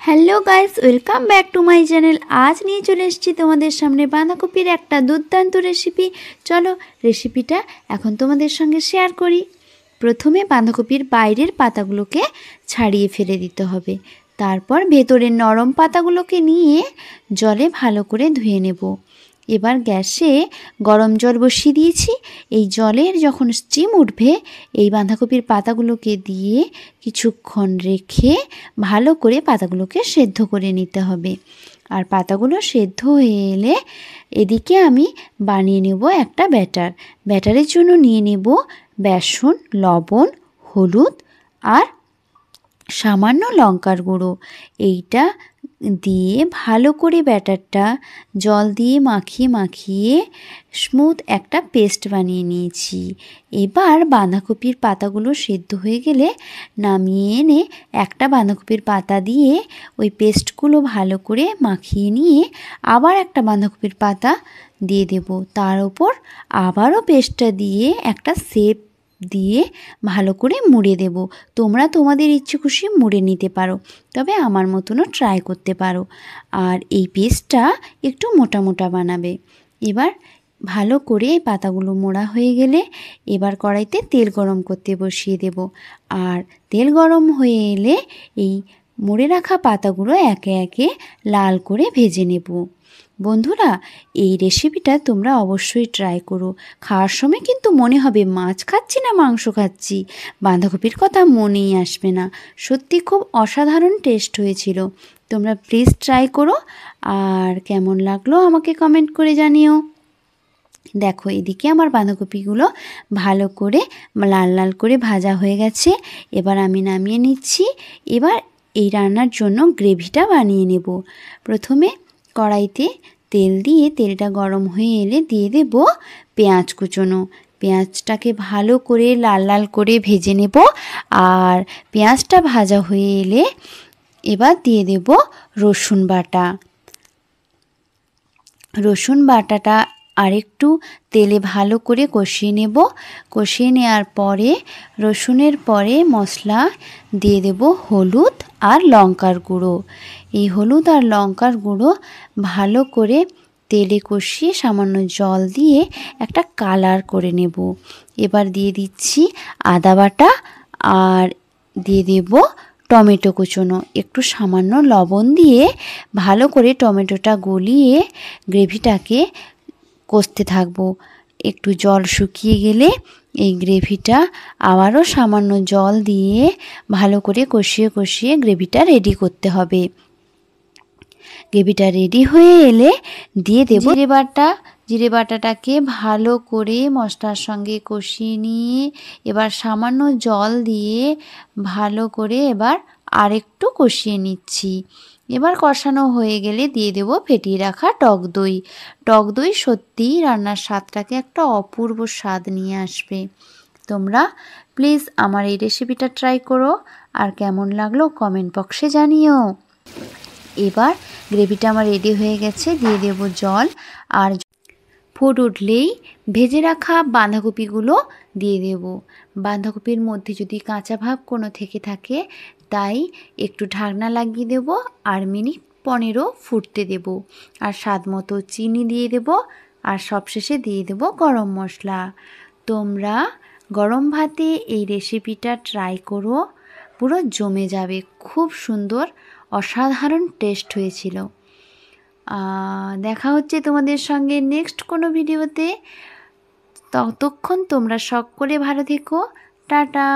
Hello guys, welcome back to my channel. আজ নিয়ে চলে এসেছি তোমাদের সামনে বাঁধাকপির একটা দুর্দান্ত রেসিপি। চলো রেসিপিটা এখন তোমাদের সঙ্গে শেয়ার করি। প্রথমে বাঁধাকপির বাইরের পাতাগুলোকে ছাড়িয়ে ফেলে দিতে হবে। তারপর ভেতরের নরম পাতাগুলোকে নিয়ে জলে ভালো করে ধুয়ে নেব। এবার গ্যাসে গরম জল বসিয়ে দিয়েছি। এই জলের যখন স্টিম উঠবে, এই বাঁধাকপির পাতাগুলোকে দিয়ে কিছুক্ষণ রেখে ভালো করে পাতাগুলোকে সেদ্ধ করে নিতে হবে। আর পাতাগুলো সেদ্ধ হয়ে এলে এদিকে আমি বানিয়ে নেব একটা ব্যাটার। ব্যাটারের জন্য নিয়ে নেব বেসন, লবণ, হলুদ আর সামান্য লঙ্কার গুঁড়ো। এইটা দিয়ে ভালো করে ব্যাটারটা জল দিয়ে মাখিয়ে মাখিয়ে স্মুথ একটা পেস্ট বানিয়ে নিয়েছি। এবার বাঁধাকপির পাতাগুলো সেদ্ধ হয়ে গেলে নামিয়ে এনে একটা বাঁধাকপির পাতা দিয়ে ওই পেস্টগুলো ভালো করে মাখিয়ে নিয়ে আবার একটা বাঁধাকপির পাতা দিয়ে দেব। তার ওপর আবারও পেস্টটা দিয়ে একটা শেপ দিয়ে ভালো করে মুড়ে দেব। তোমরা তোমাদের ইচ্ছে খুশি মুড়ে নিতে পারো, তবে আমার মতনও ট্রাই করতে পারো। আর এই পেস্টটা একটু মোটা মোটা বানাবে। এবার ভালো করে পাতাগুলো মোড়া হয়ে গেলে এবার কড়াইতে তেল গরম করতে বসিয়ে দেব। আর তেল গরম হয়ে এলে এই মুড়ে রাখা পাতাগুলো একে একে লাল করে ভেজে নেব। বন্ধুরা, এই রেসিপিটা তোমরা অবশ্যই ট্রাই করো। খাওয়ার সময় কিন্তু মনে হবে মাছ খাচ্ছি না মাংস খাচ্ছি, বাঁধাকপির কথা মনেই আসবে না। সত্যি খুব অসাধারণ টেস্ট হয়েছিল। তোমরা প্লিজ ট্রাই করো, আর কেমন লাগলো আমাকে কমেন্ট করে জানিও। দেখো, এদিকে আমার বাঁধাকপিগুলো ভালো করে লাল লাল করে ভাজা হয়ে গেছে। এবার আমি নামিয়ে নিচ্ছি। এবার এই রান্নার জন্য গ্রেভিটা বানিয়ে নেব। প্রথমে কড়াইতে তেল দিয়ে তেলটা গরম হয়ে এলে দিয়ে দেব পেঁয়াজ কুচোনো। পেঁয়াজটাকে ভালো করে লাল লাল করে ভেজে নেব। আর পেঁয়াজটা ভাজা হয়ে এলে এবার দিয়ে দেব রসুন বাটা। রসুন বাটাটা আরেকটু তেলে ভালো করে কষিয়ে নেব। কষিয়ে নেওয়ার পরে রসুনের পরে মশলা দিয়ে দেব হলুদ আর লঙ্কার গুঁড়ো। এই হলুদ আর লঙ্কার গুঁড়ো ভালো করে তেলে কষিয়ে সামান্য জল দিয়ে একটা কালার করে নেব। এবার দিয়ে দিচ্ছি আদা বাটা আর দিয়ে দেব টমেটো কুচোনো। একটু সামান্য লবণ দিয়ে ভালো করে টমেটোটা গলিয়ে গ্রেভিটাকে কষতে থাকবো। একটু জল শুকিয়ে গেলে এই গ্রেভিটা আবারও সামান্য জল দিয়ে ভালো করে কষিয়ে কষিয়ে গ্রেভিটা রেডি করতে হবে। গ্রেভিটা রেডি হয়ে এলে দিয়ে দেব জিরে বাটা। জিরে বাটাটাকে ভালো করে মশলার সঙ্গে কষিয়ে নিয়ে এবার সামান্য জল দিয়ে ভালো করে এবার আরেকটু কষিয়ে নিচ্ছি। এবার কষানো হয়ে গেলে দিয়ে দেব ফেটিয়ে রাখা টক দই। টক দই সত্যিই রান্নার স্বাদটাকে একটা অপূর্ব স্বাদ নিয়ে আসবে। তোমরা প্লিজ আমার এই রেসিপিটা ট্রাই করো, আর কেমন লাগলো কমেন্ট বক্সে জানিও। এবার গ্রেভিটা আমার রেডি হয়ে গেছে, দিয়ে দেব জল। আর ফুট উঠলেই ভেজে রাখা বাঁধাকপিগুলো দিয়ে দেব। বাঁধাকপির মধ্যে যদি কাঁচা ভাব কোনো থেকে থাকে তাই একটু ঢাকনা লাগিয়ে দেব আর মিনিট 15 ফুটতে দেব। আর স্বাদ মতো চিনি দিয়ে দেব। আর সবশেষে দিয়ে দেব গরম মশলা। তোমরা গরম ভাতে এই রেসিপিটা ট্রাই করো, পুরো জমে যাবে। খুব সুন্দর অসাধারণ টেস্ট হয়েছিল। দেখা হচ্ছে তোমাদের সঙ্গে নেক্সট কোনো ভিডিওতে। ততক্ষণ তোমরা সকলে ভালো থেকো। টাটা।